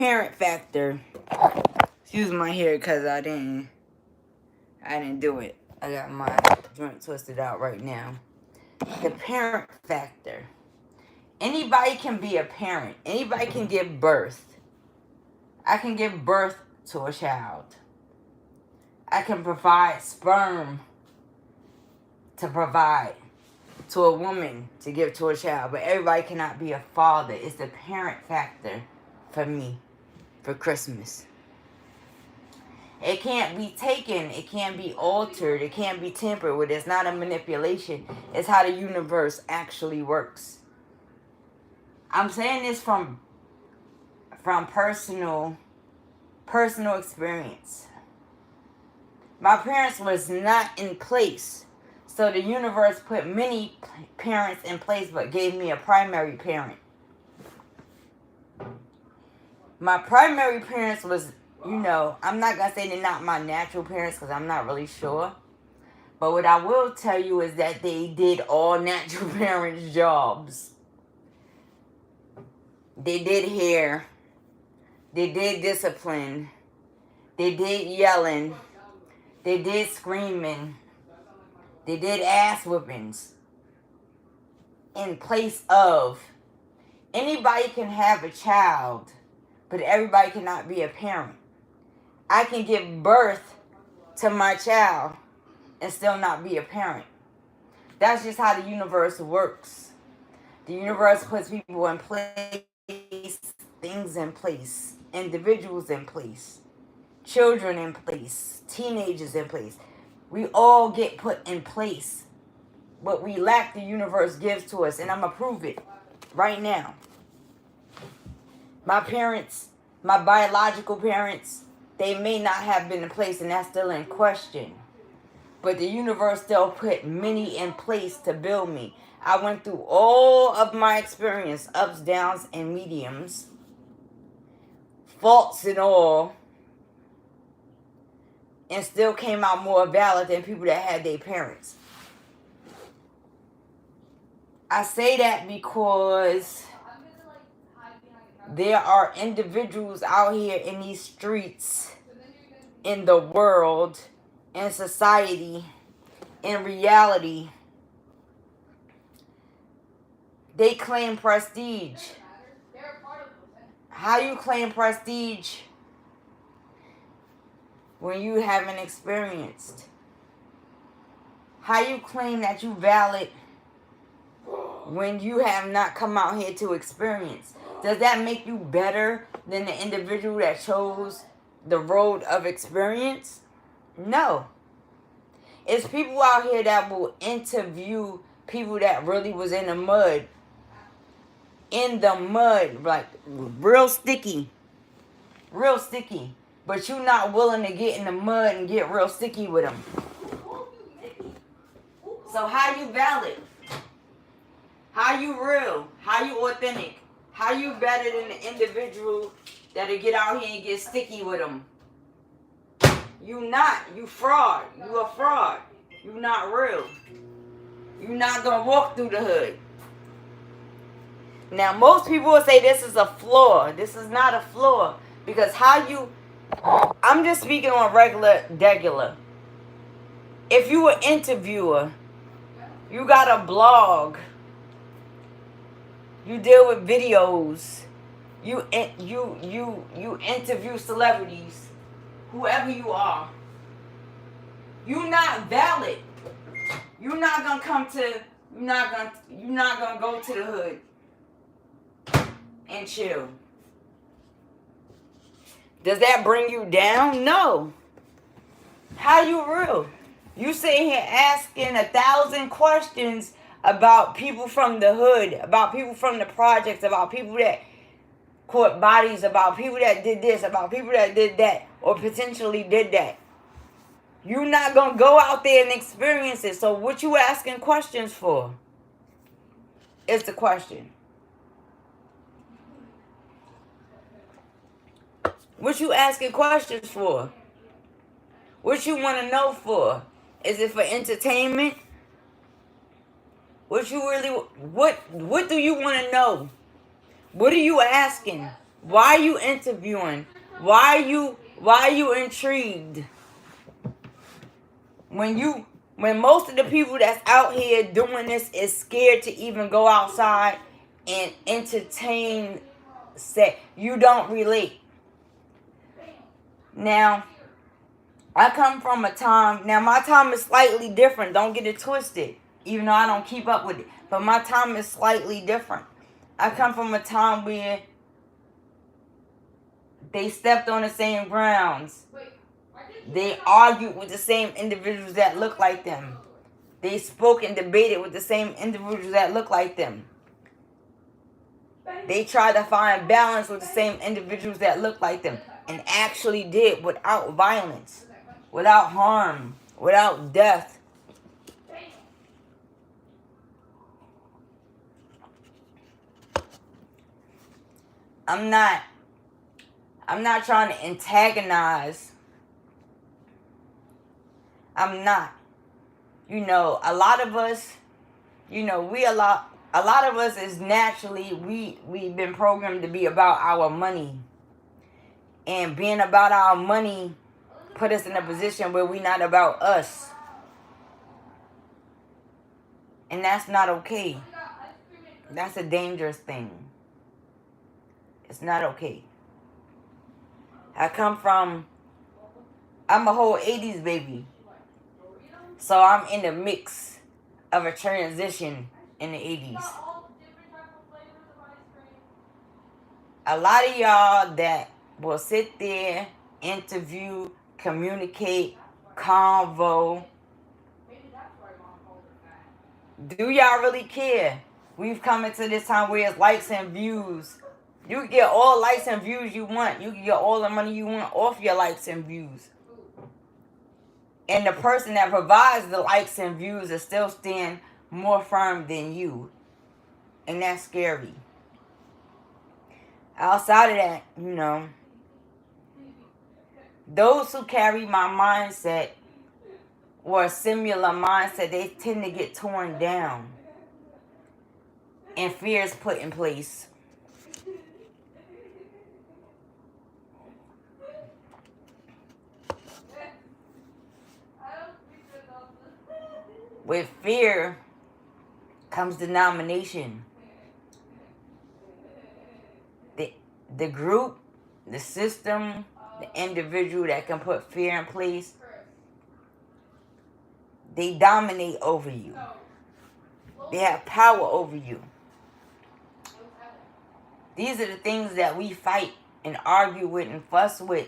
parent factor. Excuse my hair because I didn't do it. I got my joint twisted out right now. The parent factor. Anybody can be a parent. Anybody can give birth. I can give birth to a child. I can provide sperm to provide to a woman to give to a child. But everybody cannot be a father. It's the parent factor for me for Christmas. It can't be taken. It can't be altered. It can't be tempered with. It's not a manipulation. It's how the universe actually works. I'm saying this from personal experience. My parents was not in place. So the universe put many parents in place but gave me a primary parent. My primary parents was, you know, I'm not going to say they're not my natural parents because I'm not really sure. But what I will tell you is that they did all natural parents' jobs. They did hair. They did discipline. They did yelling. They did screaming. They did ass whippings. In place of, anybody can have a child, but everybody cannot be a parent. I can give birth to my child and still not be a parent. That's just how the universe works. The universe puts people in place, things in place, individuals in place, children in place, teenagers in place. We all get put in place. What we lack, the universe gives to us. And I'm going to prove it right now. My parents, my biological parents, they may not have been in place, and that's still in question. But the universe still put many in place to build me. I went through all of my experience, ups, downs, and mediums. Faults and all. And still came out more valid than people that had their parents. I say that because there are individuals out here in these streets, in the world, in society, in reality. They claim prestige. How you claim prestige when you haven't experienced? How you claim that you valid when you have not come out here to experience? Does that make you better than the individual that chose the road of experience? No. It's people out here that will interview people that really was in the mud. In the mud, like real sticky. Real sticky. But you not willing to get in the mud and get real sticky with them. So how you valid? How you real? How you authentic? How you better than the individual that'll get out here and get sticky with them? You not. You fraud. You a fraud. You not real. You not gonna walk through the hood. Now, most people will say this is a flaw. This is not a flaw. Because how you... I'm just speaking on regular. If you an interviewer, you got a blog, you deal with videos, you interview celebrities, whoever you are, you not valid. You're not gonna come to, you're not gonna go to the hood and chill. Does that bring you down? No. How you real? You sitting here asking 1,000 questions about people from the hood, about people from the projects, about people that caught bodies, about people that did this, about people that did that, or potentially did that. You're not going to go out there and experience it. So what you asking questions for? Is the question. What you asking questions for? What you want to know for? Is it for entertainment? What you really... What do you want to know? What are you asking? Why are you interviewing? Why are you intrigued? When most of the people that's out here doing this is scared to even go outside and entertain sex, you don't relate. Now, I come from a time, now my time is slightly different, don't get it twisted, even though I don't keep up with it, but my time is slightly different. I come from a time where they stepped on the same grounds. They argued with the same individuals that look like them. They spoke and debated with the same individuals that look like them. They tried to find balance with the same individuals that look like them, and actually did without violence, without harm, without death. I'm not trying to antagonize. I'm not. You know, a lot of us, you know, a lot of us is naturally, we've been programmed to be about our money. And being about our money put us in a position where we're not about us. And that's not okay. That's a dangerous thing. It's not okay. I'm a whole 80s baby. So I'm in the mix of a transition in the 80s. A lot of y'all that will sit there, interview, communicate, convo. Do y'all really care? We've come into this time where it's likes and views. You can get all likes and views you want. You can get all the money you want off your likes and views. And the person that provides the likes and views is still stand more firm than you. And that's scary. Outside of that, you know, those who carry my mindset or a similar mindset, they tend to get torn down. And fear is put in place. With fear comes denomination. The group, the system, the individual that can put fear in place, they dominate over you. They have power over you. These are the things that we fight and argue with and fuss with,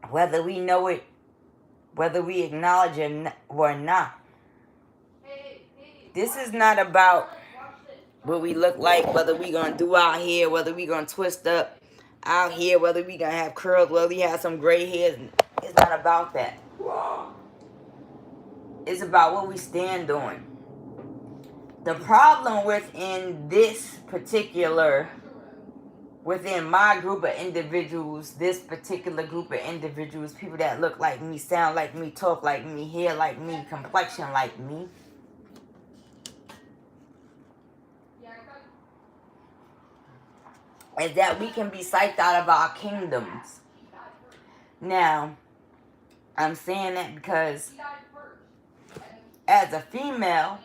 whether we know it, whether we acknowledge it or not. This is not about what we look like, whether we gonna do our hair, whether we gonna twist up our hair, whether we gonna have curls, whether we have some gray hairs. It's not about that. It's about what we stand on. The problem within my group of individuals, this particular group of individuals, people that look like me, sound like me, talk like me, hair like me, complexion like me, is that we can be psyched out of our kingdoms. Now, I'm saying that because as a female,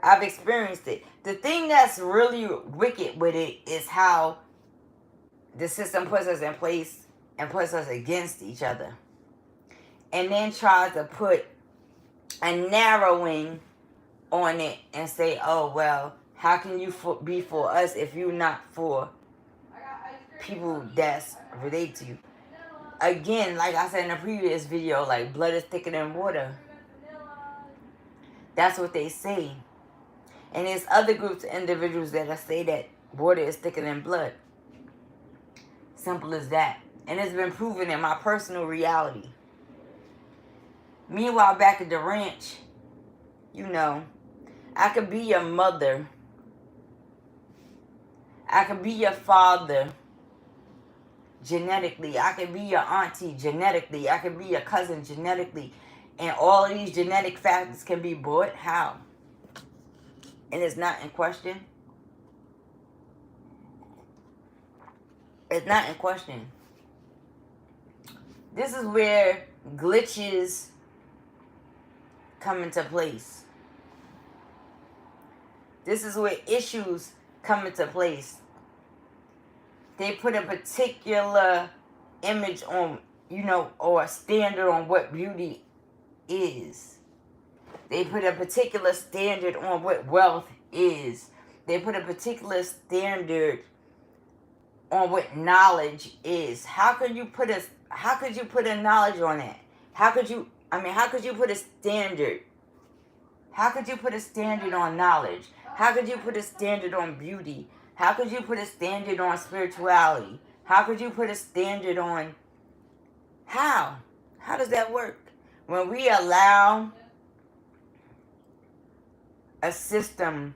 I've experienced it. The thing that's really wicked with it is how the system puts us in place and puts us against each other. And then tries to put a narrowing on it and say, oh, well, how can you be for us if you're not for people that's related to you? Again, like I said in a previous video, like blood is thicker than water. That's what they say. And there's other groups of individuals that say that water is thicker than blood. Simple as that. And it's been proven in my personal reality. Meanwhile, back at the ranch, you know, I could be your mother. I could be your father genetically. I could be your auntie genetically. I could be your cousin genetically. And all of these genetic factors can be brought. How? And it's not in question. It's not in question. This is where glitches come into place. This is where issues come into place. They put a particular image on, you know, or a standard on what beauty is. They put a particular standard on what wealth is. They put a particular standard on what knowledge is. How could you put a knowledge on that? How could you put a standard? How could you put a standard on knowledge? How could you put a standard on beauty? How could you put a standard on spirituality? How could you put a standard on... How? How does that work? When we allow a system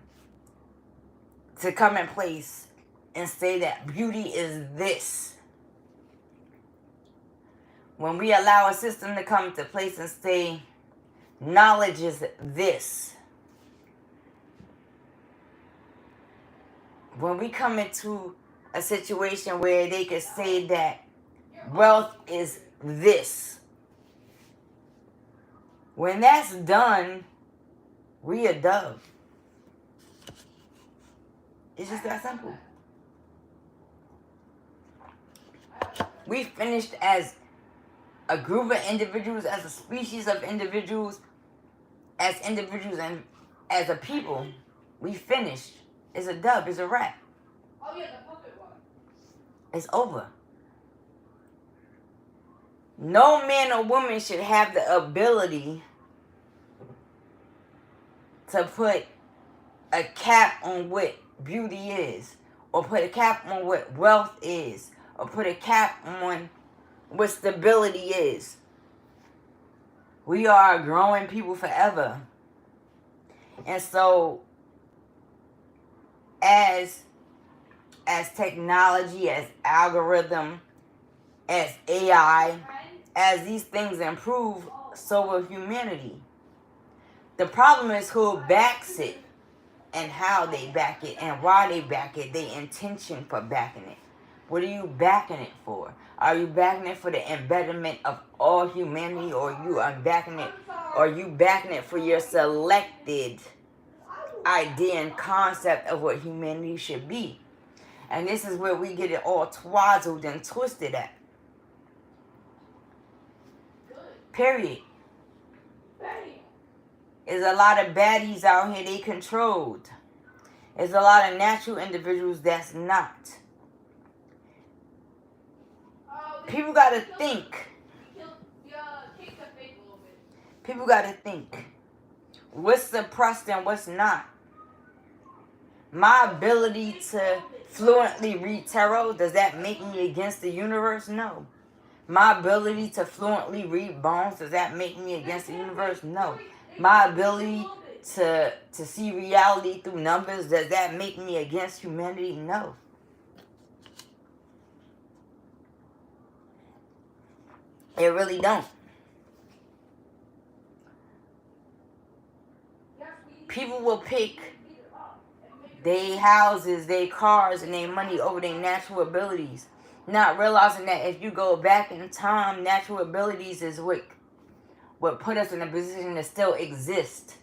to come in place and say that beauty is this. When we allow a system to come into place and say knowledge is this. When we come into a situation where they could say that wealth is this. When that's done, we a dove. It's just that simple. We finished as a group of individuals, as a species of individuals, as individuals and as a people. We finished. It's a dub. It's a wrap. Oh yeah, the puppet one. It's over. No man or woman should have the ability to put a cap on what beauty is, or put a cap on what wealth is, or put a cap on what stability is. We are growing people forever. And so as technology, as algorithm, as AI, as these things improve, so will humanity. The problem is who backs it and how they back it and why they back it, their intention for backing it. What are you backing it for? Are you backing it for the embedment of all humanity, or you are backing it for your selected idea and concept of what humanity should be? And this is where we get it all twazzled and twisted at. Period. There's a lot of baddies out here they controlled. There's a lot of natural individuals that's not. People gotta think. People gotta think. What's suppressed and what's not? My ability to fluently read tarot, does that make me against the universe? No. My ability to fluently read bones, does that make me against the universe? No. My ability to see reality through numbers, does that make me against humanity? No. It really don't. People will pick their houses, their cars, and their money over their natural abilities, not realizing that if you go back in time, natural abilities is what put us in a position to still exist.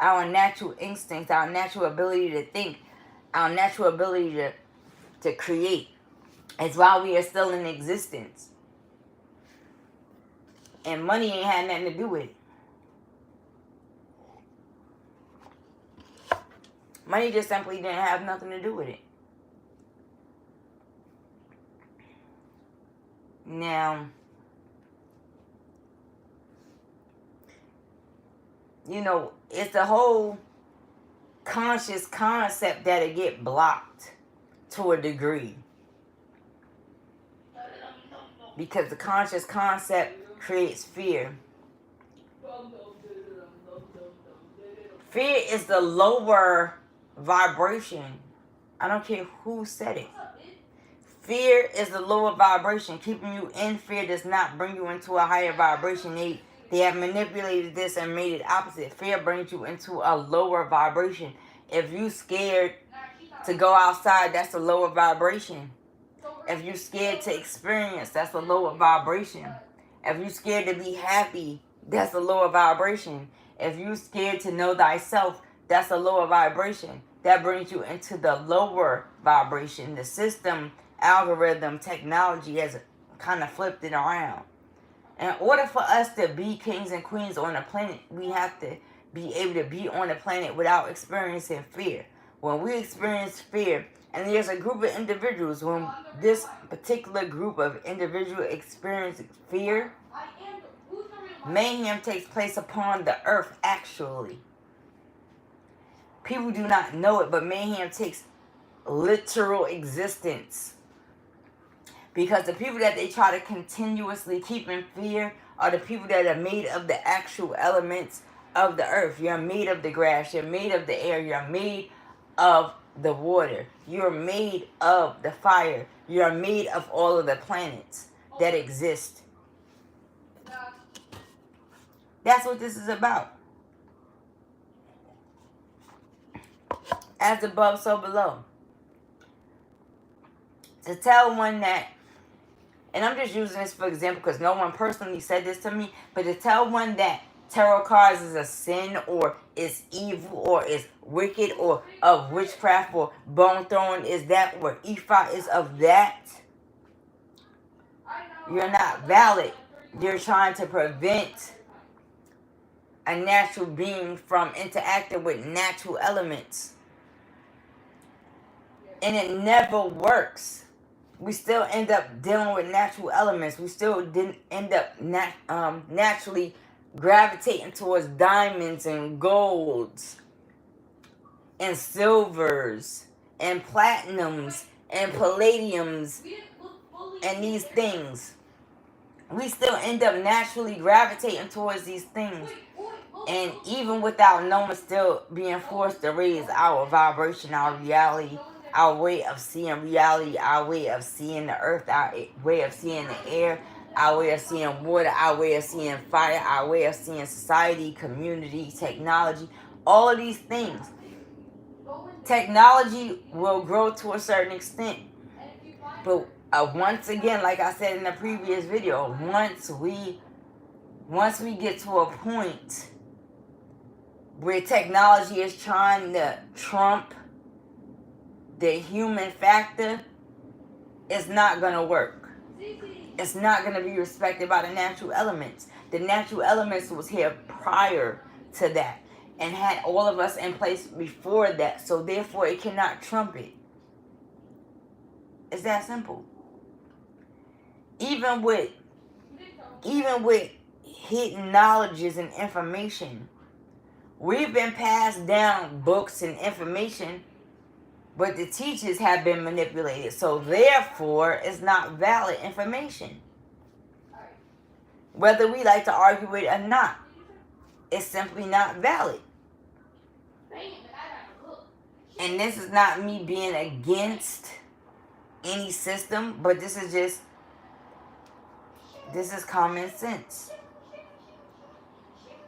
Our natural instincts, our natural ability to think, our natural ability to create. It's why we are still in existence. And money ain't had nothing to do with it. Money just simply didn't have nothing to do with it. Now, you know, it's the whole conscious concept that'll get blocked to a degree. Because the conscious concept creates fear. Fear is the lower vibration. I don't care who said it. Fear is the lower vibration. Keeping you in fear does not bring you into a higher vibration. They have manipulated this and made it opposite. Fear brings you into a lower vibration. If you scared to go outside, that's a lower vibration. If you're scared to experience, that's a lower vibration. If you're scared to be happy, that's a lower vibration. If you're scared to know thyself, that's a lower vibration. That brings you into the lower vibration. The system, algorithm, technology has kind of flipped it around. In order for us to be kings and queens on the planet, we have to be able to be on the planet without experiencing fear. When we experience fear, and there's a group of individuals, when this particular group of individuals experience fear, mayhem takes place upon the earth, actually. People do not know it, but mayhem takes literal existence. Because the people that they try to continuously keep in fear are the people that are made of the actual elements of the earth. You're made of the grass, you're made of the air, you're made of the water, you're made of the fire, you're made of all of the planets that exist. That's what this is about. As above, so below. To tell one that, and I'm just using this for example because no one personally said this to me, but to tell one that tarot cards is a sin or is evil or is wicked or of witchcraft or bone throwing is that or Ifa is of that, you're not valid. You're trying to prevent a natural being from interacting with natural elements. And it never works. We still end up dealing with natural elements. We still didn't end up naturally gravitating towards diamonds and golds and silvers and platinums and palladiums and these things. We still end up naturally gravitating towards these things. And even without knowing, still being forced to raise our vibration, our reality, our way of seeing reality, our way of seeing the earth, our way of seeing the air, our way of seeing water, our way of seeing fire, our way of seeing society, community, technology, all of these things. Technology will grow to a certain extent. But once again, like I said in the previous video, once we get to a point where technology is trying to trump the human factor, it's not going to work. It's not going to be respected by the natural elements. The natural elements was here prior to that and had all of us in place before that. So therefore it cannot trump it. It's that simple. Even with hidden knowledges and information, we've been passed down books and information, but the teachers have been manipulated. So therefore, it's not valid information. Whether we like to argue it or not, it's simply not valid. And this is not me being against any system, but this is common sense.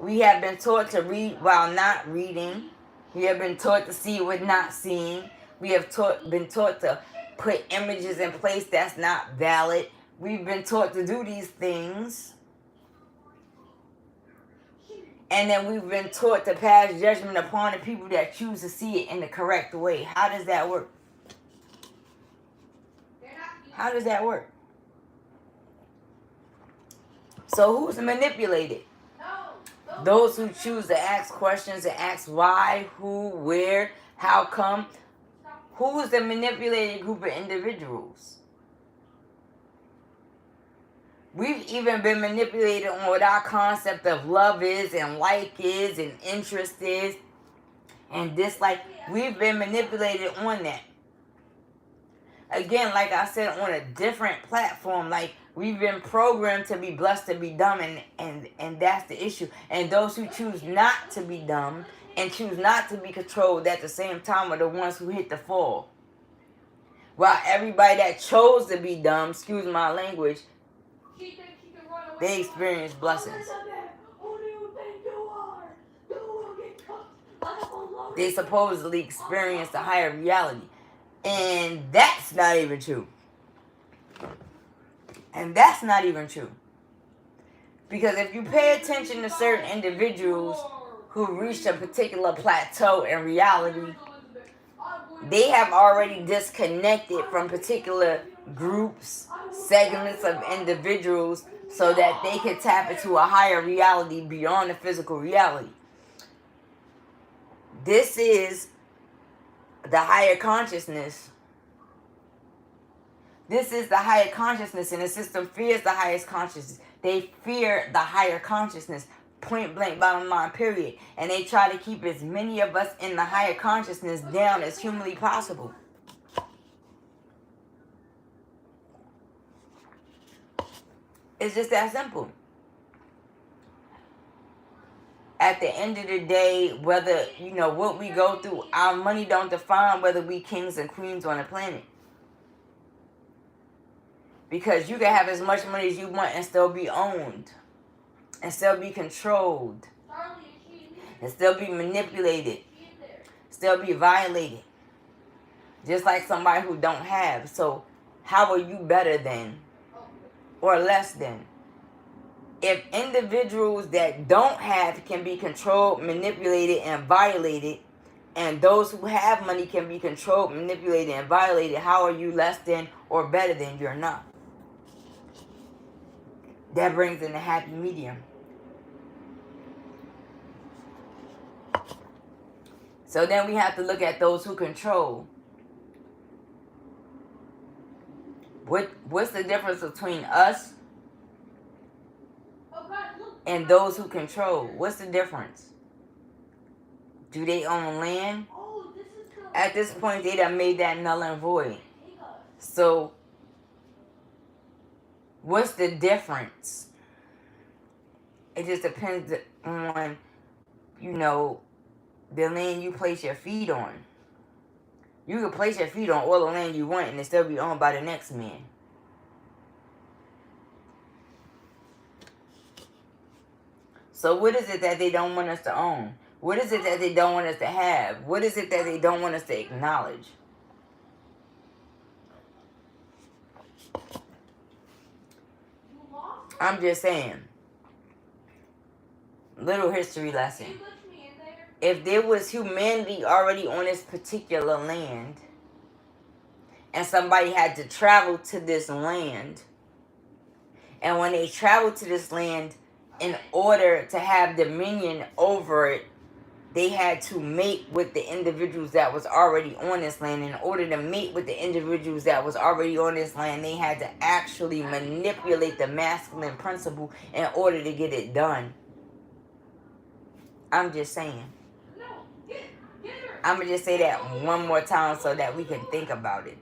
We have been taught to read while not reading. We have been taught to see with not seeing. We have been taught to put images in place that's not valid. We've been taught to do these things. And then we've been taught to pass judgment upon the people that choose to see it in the correct way. How does that work? How does that work? So who's manipulated? Those who choose to ask questions and ask why, who, where, how come. Who's the manipulated group of individuals? We've even been manipulated on what our concept of love is and like is and interest is and dislike. We've been manipulated on that. Again, like I said, on a different platform, like we've been programmed to be blessed to be dumb, and that's the issue. And those who choose not to be dumb and choose not to be controlled at the same time are the ones who hit the fall. While everybody that chose to be dumb, excuse my language, they experience blessings. They supposedly experience a higher reality. And that's not even true. And that's not even true. Because if you pay attention to certain individuals who reached a particular plateau in reality, they have already disconnected from particular groups, segments of individuals, so that they could tap into a higher reality beyond the physical reality. This is the higher consciousness. This is the higher consciousness, and the system fears the highest consciousness. They fear the higher consciousness, point blank, bottom line, period. And they try to keep as many of us in the higher consciousness down as humanly possible. It's just that simple. At the end of the day, whether, you know, what we go through, our money don't define whether we kings and queens on the planet. Because you can have as much money as you want and still be owned. And still be controlled. And still be manipulated. Still be violated. Just like somebody who don't have. So how are you better than? Or less than? If individuals that don't have can be controlled, manipulated, and violated, and those who have money can be controlled, manipulated, and violated, how are you less than or better than? You're not. That brings in a happy medium. So then we have to look at those who control. What's the difference between us and those who control? What's the difference? Do they own land? At this point, they done made that null and void. So, what's the difference? It just depends on, you know, the land you place your feet on. You can place your feet on all the land you want and it still be owned by the next man. So what is it that they don't want us to own? What is it that they don't want us to have? What is it that they don't want us to acknowledge? I'm just saying. Little history lesson. If there was humanity already on this particular land, and somebody had to travel to this land, and when they traveled to this land, in order to have dominion over it, they had to mate with the individuals that was already on this land. In order to mate with the individuals that was already on this land, they had to actually manipulate the masculine principle in order to get it done. I'm just saying. I'm going to just say that one more time so that we can think about it.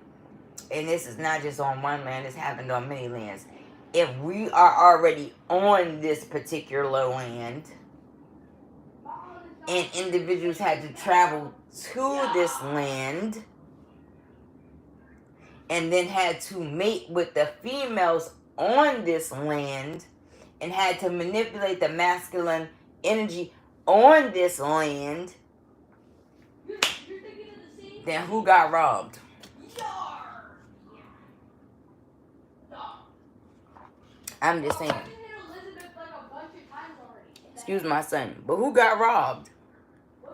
And this is not just on one land. It's happened on many lands. If we are already on this particular land and individuals had to travel to this land and then had to mate with the females on this land and had to manipulate the masculine energy on this land, then who got robbed? I'm just saying. Excuse my son. But who got robbed?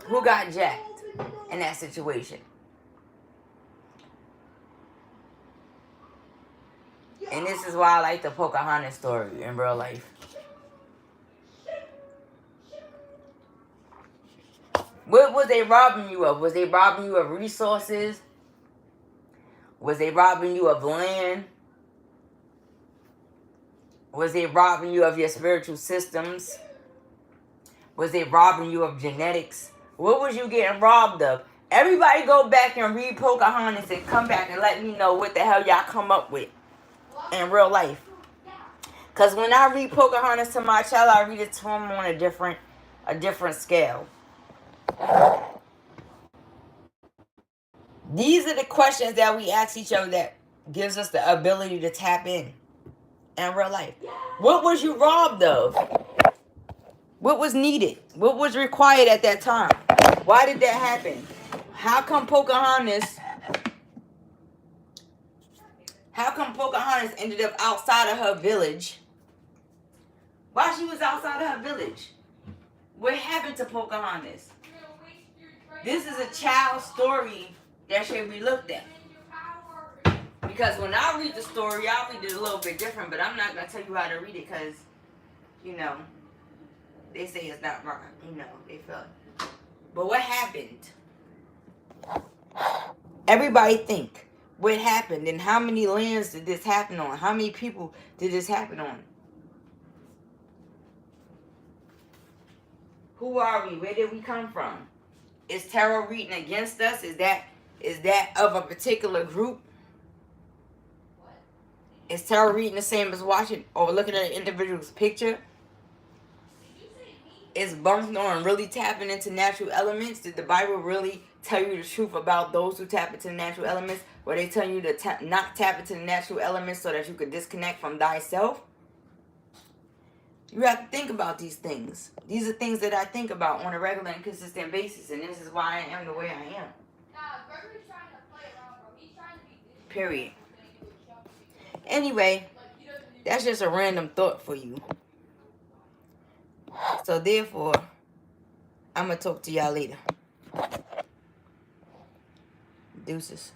Who got jacked in that situation? And this is why I like the Pocahontas story in real life. What was they robbing you of? Was they robbing you of resources? Was they robbing you of land? Was they robbing you of your spiritual systems? Was they robbing you of genetics? What was you getting robbed of? Everybody go back and read Pocahontas and come back and let me know what the hell y'all come up with in real life. Because when I read Pocahontas to my child, I read it to him on a different scale. These are the questions that we ask each other that gives us the ability to tap in real life. What was you robbed of? What was needed? What was required at that time? Why did that happen? How come Pocahontas How come Pocahontas ended up outside of her village? Why she was outside of her village? What happened to Pocahontas? This is a child story that should be looked at. Because when I read the story, I'll read it a little bit different, but I'm not going to tell you how to read it because, you know, they say it's not right. You know, they feel it. But what happened? Everybody think. What happened and how many lands did this happen on? How many people did this happen on? Who are we? Where did we come from? Is tarot reading against us? Is that of a particular group? Is tarot reading the same as watching or looking at an individual's picture? Is bumping on really tapping into natural elements? Did the Bible really tell you the truth about those who tap into the natural elements? Or they tell you to not tap into the natural elements so that you could disconnect from thyself? You have to think about these things. These are things that I think about on a regular and consistent basis. And this is why I am the way I am. Gregory's trying to play around, bro. He's trying to be this. Period. Anyway, that's just a random thought for you. So therefore, I'm going to talk to y'all later. Deuces.